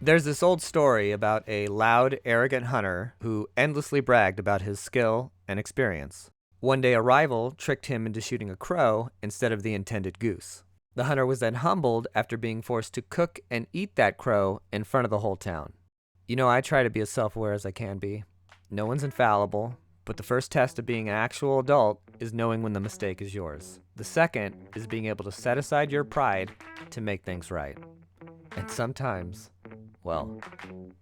There's this old story about a loud, arrogant hunter who endlessly bragged about his skill and experience. One day a rival tricked him into shooting a crow instead of the intended goose. The hunter was then humbled after being forced to cook and eat that crow in front of the whole town. You know, I try to be as self-aware as I can be. No one's infallible, but the first test of being an actual adult is knowing when the mistake is yours. The second is being able to set aside your pride to make things right. And sometimes, well,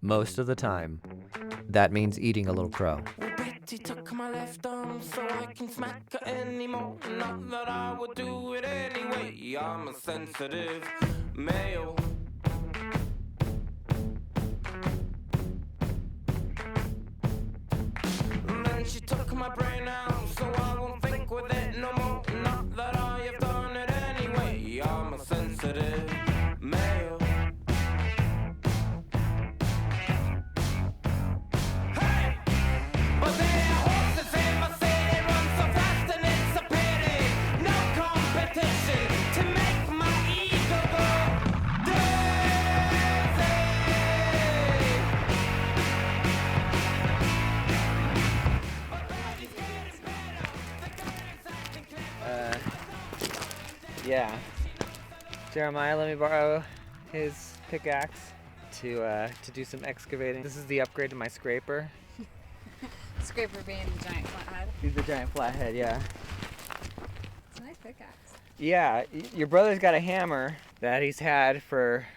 most of the time, that means eating a little crow. Well, Betty took my left arm so I can smack her anymore. Not that I would do it anyway. I'm a sensitive male. And then she took my brain out so I won't think with it no more. Not that I have done it anyway. I'm a sensitive male. Yeah. Jeremiah let me borrow his pickaxe to do some excavating. This is the upgrade to my scraper. Scraper being the giant flathead. He's the giant flathead, yeah. It's a nice pickaxe. Yeah, your brother's got a hammer that he's had for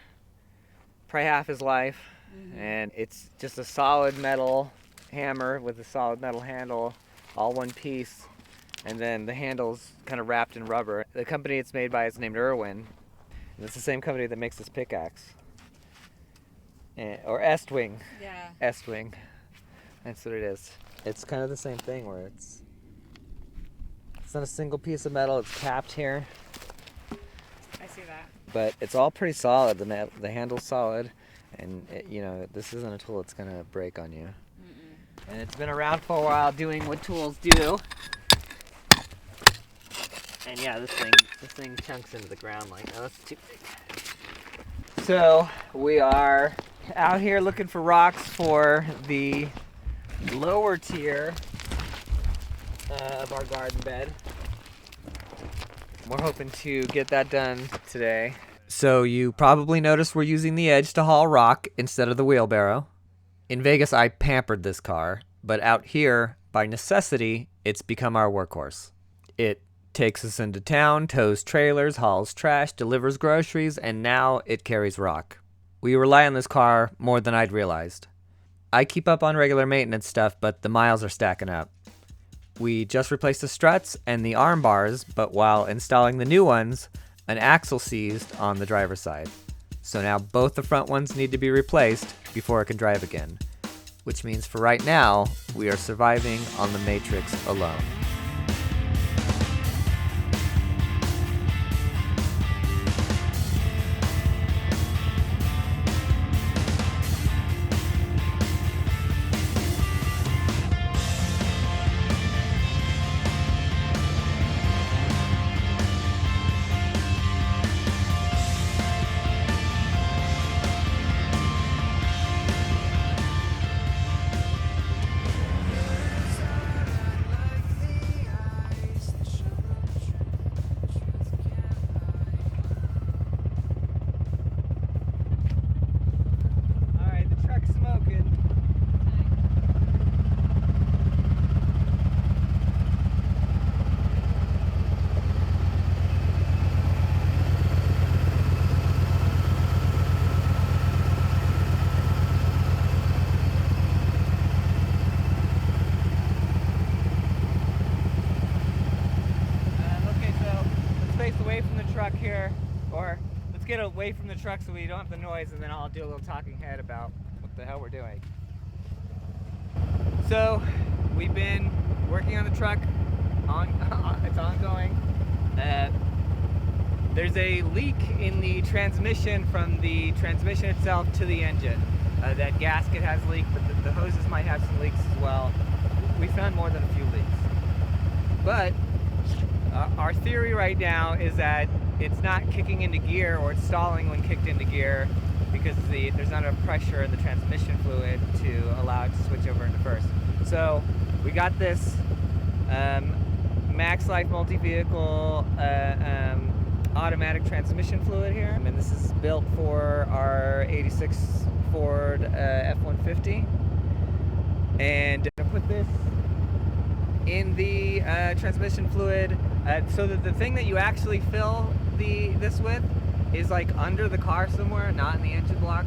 probably half his life. Mm-hmm. And it's just a solid metal hammer with a solid metal handle, all one piece. And then the handle's kind of wrapped in rubber. The company it's made by is named Irwin. And it's the same company that makes this pickaxe. Or Estwing. Yeah. Estwing. That's what it is. It's kind of the same thing where it's not a single piece of metal. It's capped here. I see that. But it's all pretty solid. The handle's solid. And, this isn't a tool that's going to break on you. Mm-mm. And it's been around for a while doing what tools do. And yeah, this thing chunks into the ground like, oh, that's too big. So we are out here looking for rocks for the lower tier of our garden bed. We're hoping to get that done today. So you probably noticed we're using the edge to haul rock instead of the wheelbarrow. In Vegas, I pampered this car, but out here, by necessity, it's become our workhorse. It takes us into town, tows trailers, hauls trash, delivers groceries, and now it carries rock. We rely on this car more than I'd realized. I keep up on regular maintenance stuff, but the miles are stacking up. We just replaced the struts and the arm bars, but while installing the new ones, an axle seized on the driver's side. So now both the front ones need to be replaced before it can drive again. Which means for right now, we are surviving on the Matrix alone. Truck here, or let's get away from the truck so we don't have the noise, and then I'll do a little talking head about what the hell we're doing. So we've been working on the truck, it's ongoing. There's a leak in the transmission from the transmission itself to the engine. That gasket has leaked, but the hoses might have some leaks as well. We found more than a few leaks. But our theory right now is that it's not kicking into gear, or it's stalling when kicked into gear. because there's not enough pressure in the transmission fluid to allow it to switch over into first. So we got this Max Life multi-vehicle automatic transmission fluid here, and this is built for our 86 Ford F-150. And I put this in the transmission fluid so that the thing that you actually fill this with is like under the car somewhere, not in the engine block.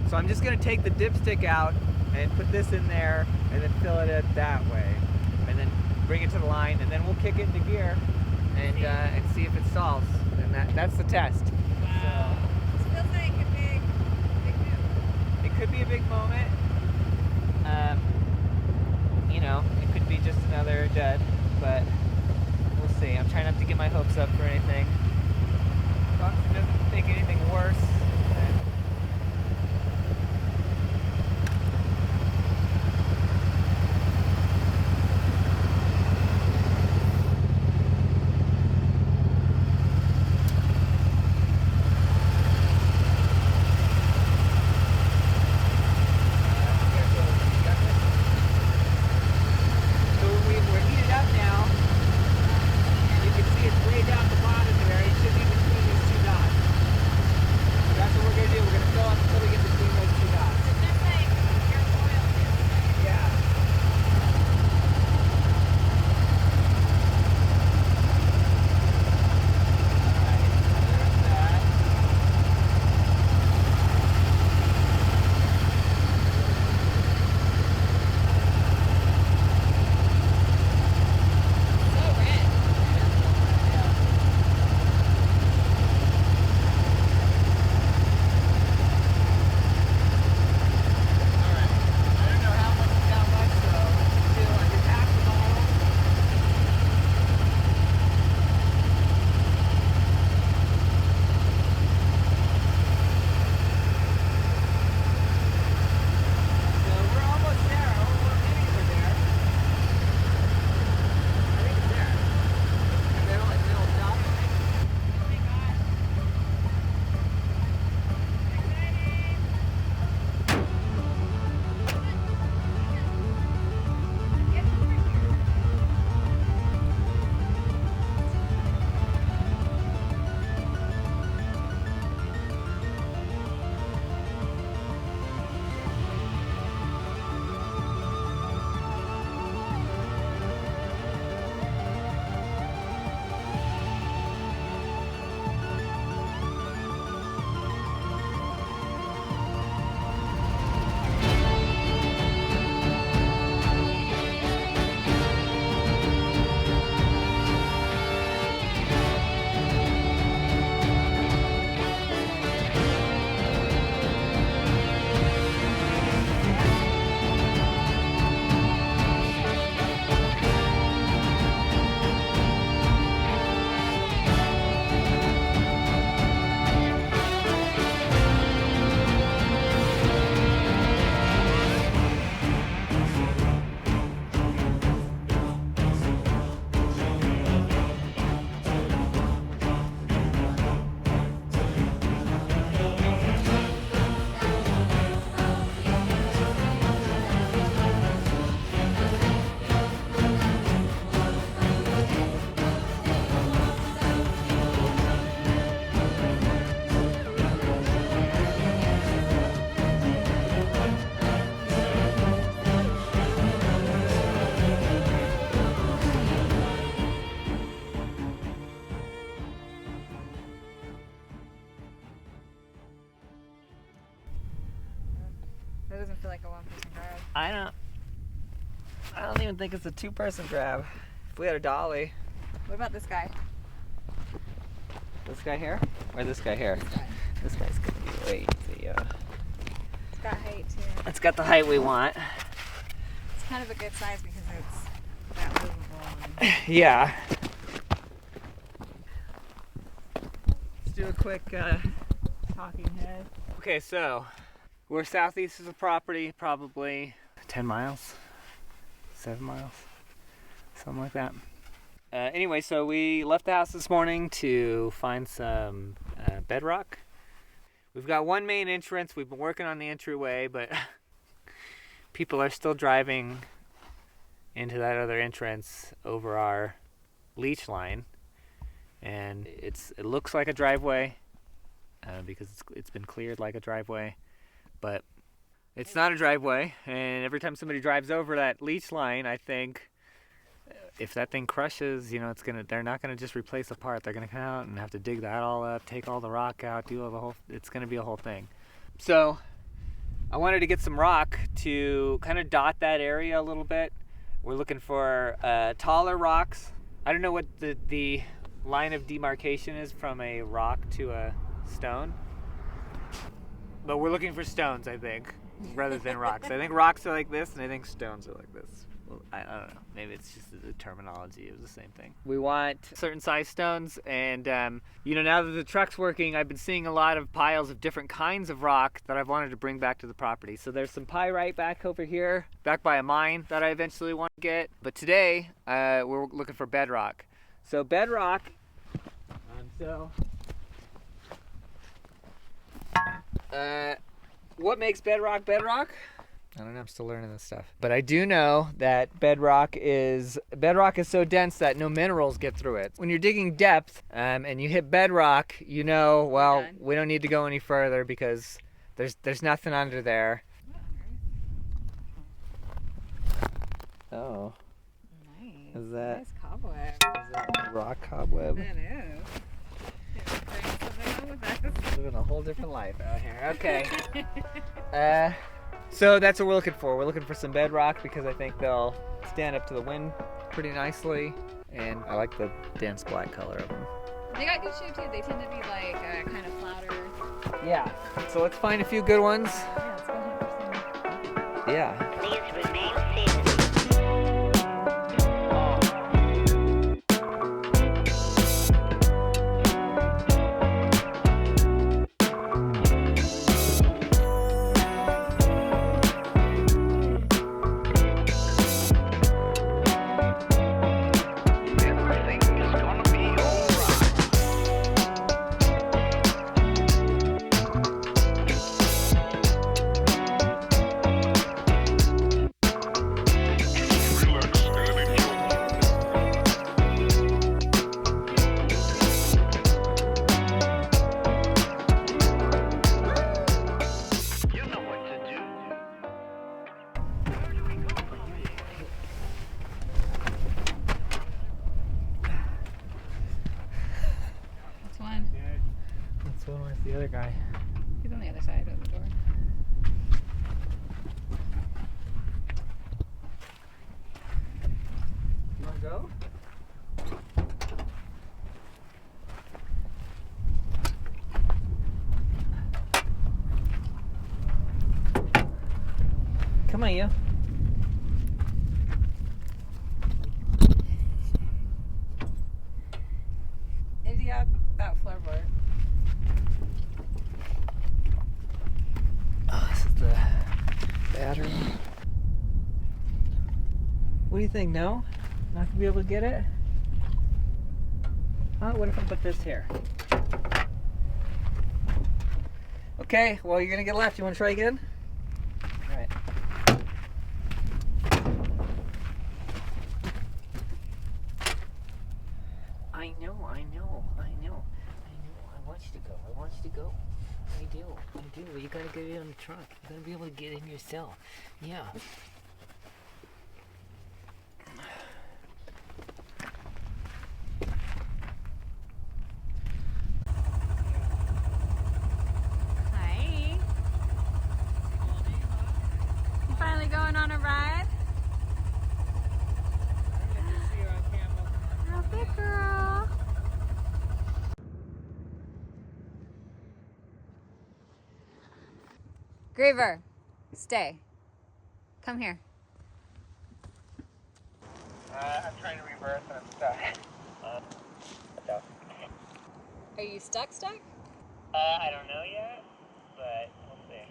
So I'm just gonna take the dipstick out and put this in there and then fill it that way, and then bring it to the line, and then we'll kick it into gear and see if it stalls. And that's the test. Wow. This feels like a big move. It could be a big moment. You know, it could be just another dud, but we'll see. I'm trying not to get my hopes up for anything. As long as it doesn't make anything worse. That doesn't feel like a one-person grab. I don't even think it's a two-person grab. If we had a dolly. What about this guy? This guy here? Or this guy here? This guy's gonna be way easier. It's got height too. It's got the height we want. It's kind of a good size because it's that movable. And Yeah. Let's do a quick talking head. Okay, so we're southeast of the property, probably 10 miles, 7 miles, something like that. Anyway, so we left the house this morning to find some bedrock. We've got one main entrance. We've been working on the entryway, but people are still driving into that other entrance over our leach line, and it looks like a driveway because it's been cleared like a driveway, but it's not a driveway. And every time somebody drives over that leach line, I think if that thing crushes, you know, they're not gonna just replace a part. They're gonna come out and have to dig that all up, take all the rock out, do all the whole. It's gonna be a whole thing. So I wanted to get some rock to kind of dot that area a little bit. We're looking for taller rocks. I don't know what the line of demarcation is from a rock to a stone, but we're looking for stones, I think, rather than rocks. I think rocks are like this, and I think stones are like this. Well, I don't know. Maybe it's just the terminology. It was the same thing. We want certain size stones, and you know, now that the truck's working, I've been seeing a lot of piles of different kinds of rock that I've wanted to bring back to the property. So there's some pyrite back over here, back by a mine that I eventually want to get. But today, we're looking for bedrock. So bedrock. What makes bedrock bedrock? I don't know, I'm still learning this stuff. But I do know that bedrock is so dense that no minerals get through it. When you're digging depth and you hit bedrock, you know, well, we don't need to go any further because there's nothing under there. Oh. Nice. Is that nice cobweb? Is that rock cobweb? That is. Living a whole different life out here. Okay. So that's what we're looking for. We're looking for some bedrock because I think they'll stand up to the wind pretty nicely, and I like the dense black color of them. They got good shape too. They tend to be like kind of flatter. Yeah. So let's find a few good ones. Yeah, let's go hunt for some. Yeah. Please remain seated. The other guy. He's on the other side of the door. You want to go? Come on, you. Empty out that floorboard. Oh, this is the battery. What do you think? No? Not gonna be able to get it? Huh? What if I put this here? Okay, well, you're gonna get left. You wanna try again? Alright. I know. I want you to go. I do. You gotta get in the trunk. You gotta be able to get in yourself. Yeah. Hi. You finally going on a ride? Oh, big girl. Graver, stay. Come here. I'm trying to reverse and I'm stuck. Are you stuck? I don't know yet, but we'll see.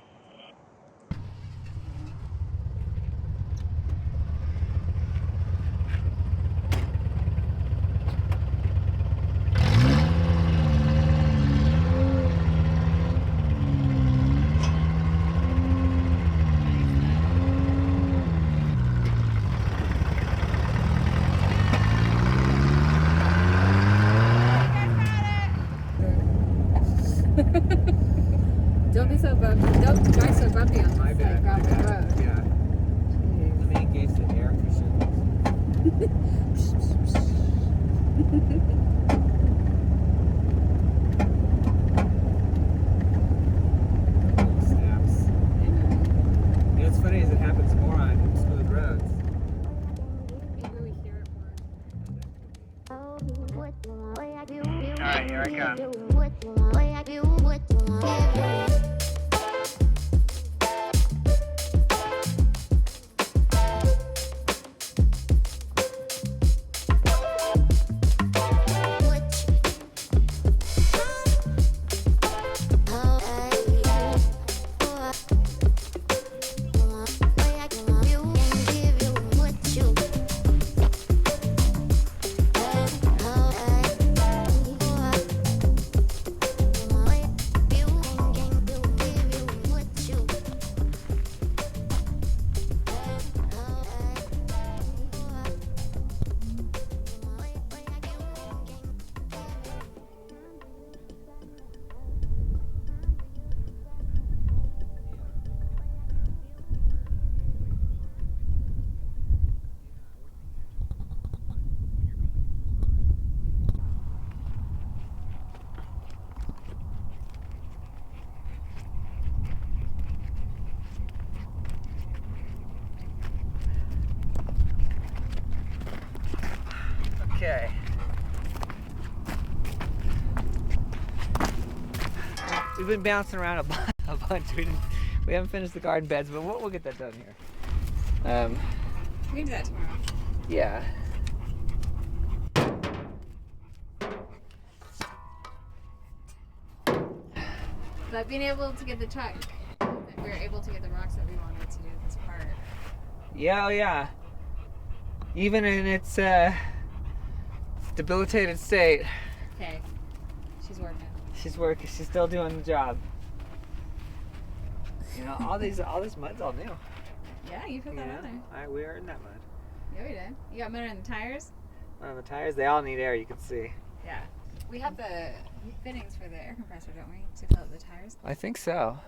Alright, here I come. Okay. We've been bouncing around a bunch. We haven't finished the garden beds, but we'll get that done here. We can do that tomorrow. Yeah. But being able to get the truck, we were able to get the rocks that we wanted to do this part. Yeah, oh yeah. Even in its debilitated state, Okay. She's working. she's working. She's still doing the job. You know, all this mud's all new. Yeah, you put that on there. We are in that mud. Yeah, we did. You got mud on the tires? On the tires, they all need air. You can see. Yeah. We have the fittings for the air compressor, don't we? To fill up the tires? I think so.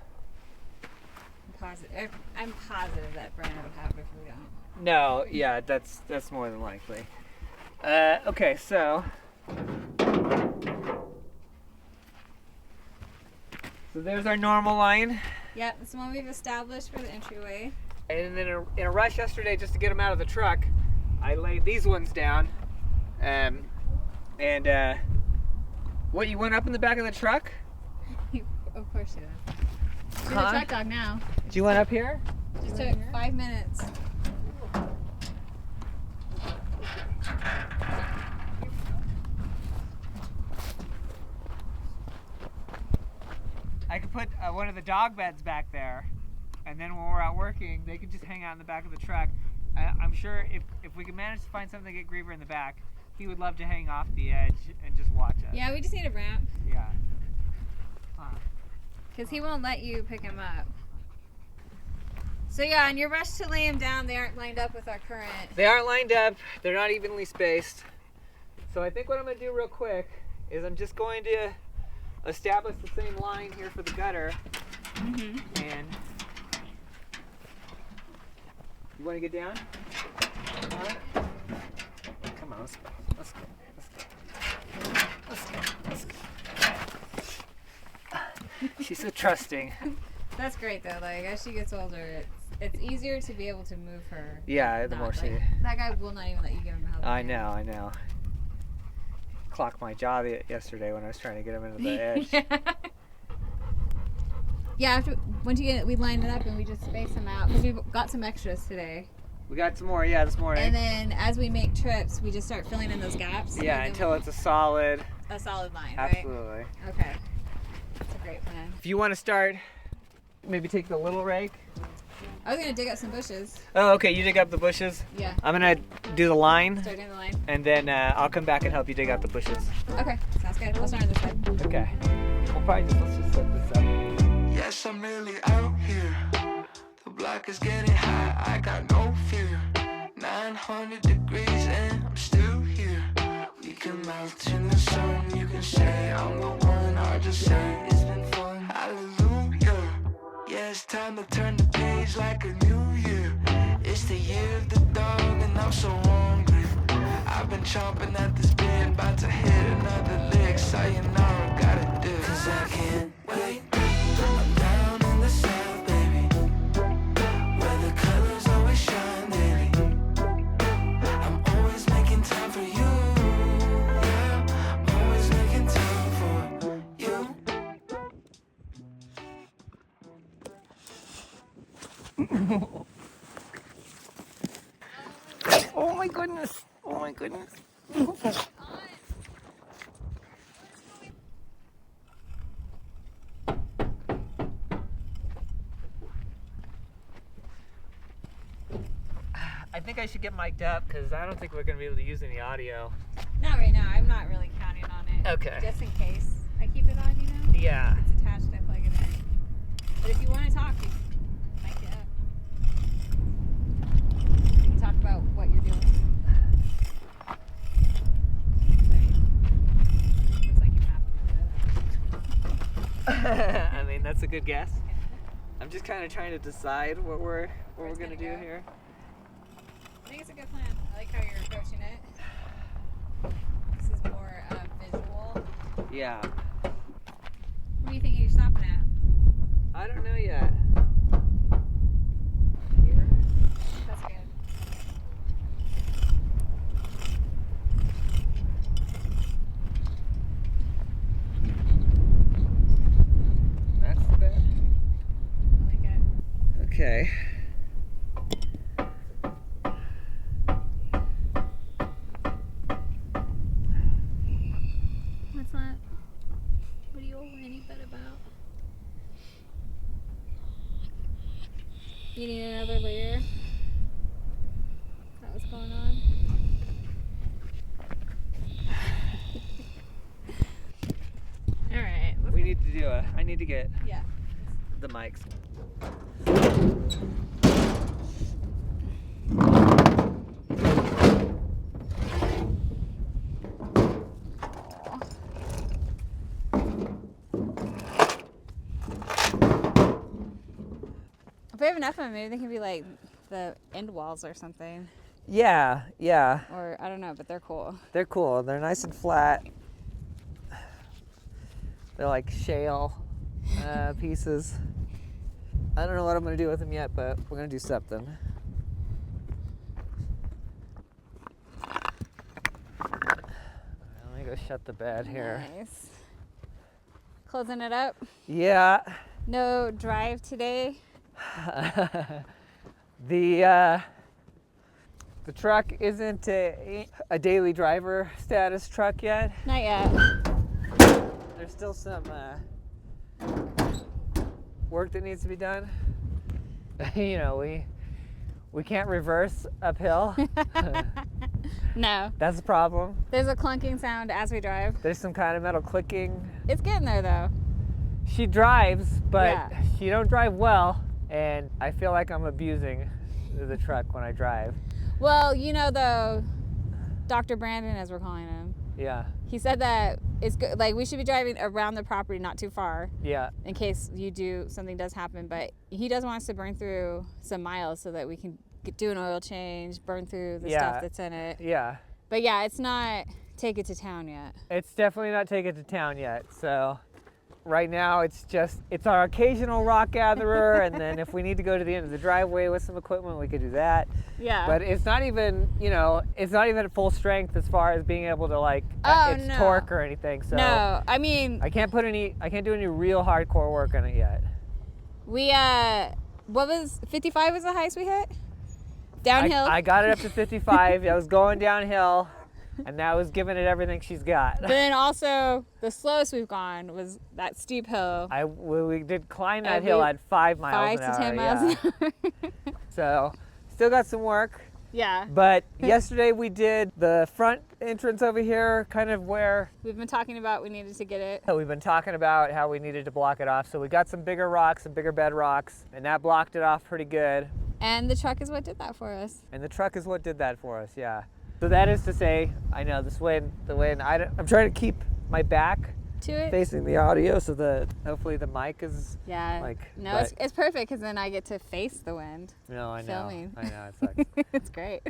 I'm positive that Brandon would have it if we don't. No, yeah, that's more than likely. Okay, so there's our normal line. Yep, it's the one we've established for the entryway. And then in a rush yesterday, just to get them out of the truck, I laid these ones down. What, you went up in the back of the truck? Of course you did. She's a Huh? truck dog now. Did you went up here? Just took 5 minutes. I could put one of the dog beds back there, and then when we're out working, they could just hang out in the back of the truck. I'm sure if we can manage to find something to get Griever in the back, he would love to hang off the edge and just watch us. Yeah, we just need a ramp. Yeah. Huh. Because he won't let you pick him up. So yeah, on your rush to lay him down, they aren't lined up with our current. They aren't lined up. They're not evenly spaced. So I think what I'm going to do real quick is I'm just going to establish the same line here for the gutter. Mm-hmm. And you want to get down? Alright. Come on, let's go. Let's go. Let's go. Let's go. She's so trusting. That's great though. Like as she gets older, it's easier to be able to move her. Yeah, the Not, more she. like, that guy will not even let you give him a helping hand. I know. Clocked my jaw yesterday when I was trying to get him into the edge. Yeah, once you get, we lined it up and we just space them out because we've got some extras today. We got some more, yeah, this morning. And then as we make trips, we just start filling in those gaps. Yeah, until it's a solid line, absolutely. right? Okay. That's a great plan. If you want to start, maybe take the little rake. I was going to dig up some bushes. Oh, okay, you dig up the bushes? Yeah. I'm going to do the line. Start doing the line. And then I'll come back and help you dig out the bushes. Okay, sounds good. We'll start on this side. Okay. Let's just set this up. Yes, I'm really out here. The block is getting hot, I got no fear. 900 degrees and I'm still here. We can melt in the sun, you can say I'm the one. I just say it's been fun. Hallelujah. Yeah, it's time to turn the page like a new year. It's the year of the dog and I'm so hungry. I've been chomping at this bit, about to hit another lick. Sayonara, gotta do. Cause I can't wait. I'm down in the south, baby, where the colors always shine daily. I'm always making time for you, yeah. Oh my goodness. Oh my goodness. I think I should get mic'd up because I don't think we're going to be able to use any audio. Not right now. I'm not really counting on it. Okay. Just in case I keep it on, you know? Yeah. It's attached, I plug it in. But if you want to talk, you mic it up. You can talk about what you're doing. Looks like you're happy. I mean, that's a good guess. I'm just kind of trying to decide what we're going to do here. I think it's a good plan. I like how you're approaching it. This is more visual. Yeah. What do you think you're stopping at? I don't know yet. Here? That's good. That's the bed. I like it. Okay. What's that? What are you all whiny bed about? You need another layer? Is that what's going on? Alright. We need to do I need to get Yeah. the mics. If we have enough of them, maybe they can be like the end walls or something. Yeah, yeah. Or I don't know, but they're cool. They're cool. They're nice and flat. They're like shale pieces. I don't know what I'm going to do with them yet, but we're going to do something. Let me go shut the bed here. Nice. Closing it up. Yeah. No drive today. The truck isn't a daily driver status truck yet. Not yet. There's still some work that needs to be done. You know, we can't reverse uphill. No. That's the problem. There's a clunking sound as we drive. There's some kind of metal clicking. It's getting there though. She drives, but Yeah. she don't drive well, and I feel like I'm abusing the truck when I drive. Well, you know though, Dr. Brandon, as we're calling him, Yeah. he said that it's good. Like we should be driving around the property, not too far, Yeah. in case something does happen. But he does want us to burn through some miles so that we can do an oil change, burn through the stuff that's in it. Yeah. But yeah, it's not take it to town yet. It's definitely not take it to town yet. So right now it's our occasional rock gatherer, and then if we need to go to the end of the driveway with some equipment, we could do that. Yeah. But it's not even, it's not even at full strength as far as being able to its no. torque or anything. So No, I mean, I can't do any real hardcore work on it yet. we, what was, 55 was the highest we hit? Downhill? I got it up to 55. I was going downhill, and that was giving it everything she's got. But then also, the slowest we've gone was that steep hill. We did climb that hill at 5 miles 5 an hour. to 10 miles an hour. So, still got some work. Yeah. But yesterday we did the front entrance over here, kind of where We've been talking about we needed to get it. we've been talking about how we needed to block it off. So we got some bigger rocks, some bigger bedrocks, and that blocked it off pretty good. And the truck is what did that for us. And the truck is what did that for us, yeah. So that is to say, I know the wind, I'm trying to keep my back To it? facing the audio so that hopefully the mic is Yeah. No, but- it's perfect because then I get to face the wind. No, I know. filming. I know, it sucks. It's great.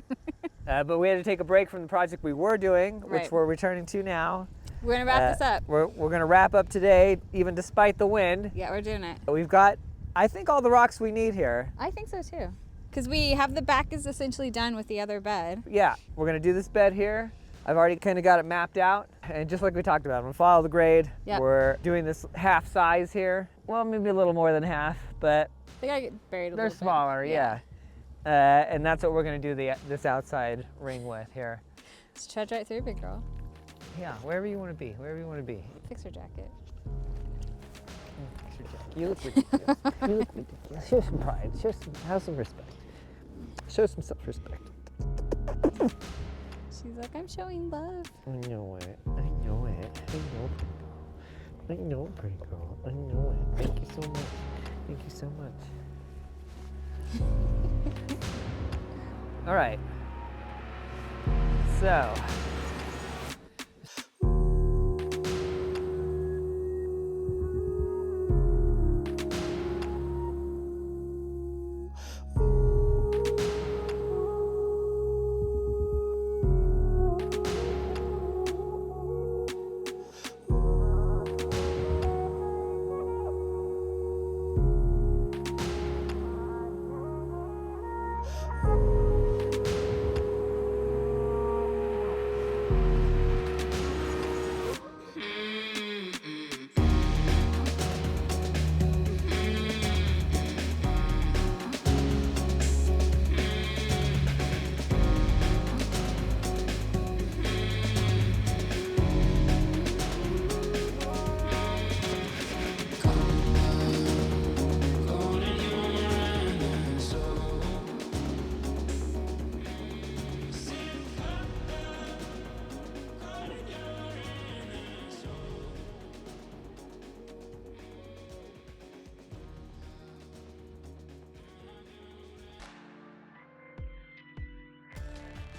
But we had to take a break from the project we were doing, which Right. we're returning to now. We're going to wrap this up. We're going to wrap up today, even despite the wind. Yeah, we're doing it. We've got, I think, all the rocks we need here. I think so too. Because we have the back is essentially done with the other bed. Yeah, we're going to do this bed here. I've already kind of got it mapped out. And just like we talked about, I'm gonna follow the grade. Yep. We're doing this half size here. Well, maybe a little more than half, but They gotta get buried a they're little bit. smaller, yeah. And that's what we're gonna do this outside ring with here. Just trudge right through, big girl. Yeah, wherever you want to be, wherever you want to be. Fix her jacket. You look ridiculous. You look ridiculous. Show some pride. Have some respect. Show some self-respect. She's like, I'm showing love. I know it. I know it. I know, pretty girl. I know it. Thank you so much. Thank you so much. All right. So.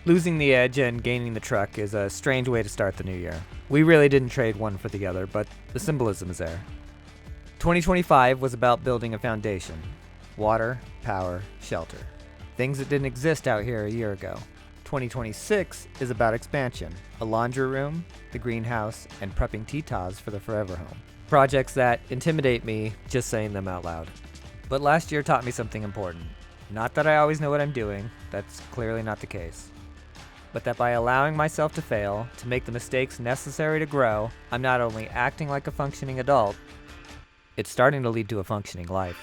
Losing the edge and gaining the truck is a strange way to start the new year. We really didn't trade one for the other, but the symbolism is there. 2025 was about building a foundation. Water, power, shelter. Things that didn't exist out here a year ago. 2026 is about expansion. A laundry room, the greenhouse, and prepping T-Tas for the forever home. Projects that intimidate me just saying them out loud. But last year taught me something important. Not that I always know what I'm doing, that's clearly not the case. But that by allowing myself to fail, to make the mistakes necessary to grow, I'm not only acting like a functioning adult, it's starting to lead to a functioning life.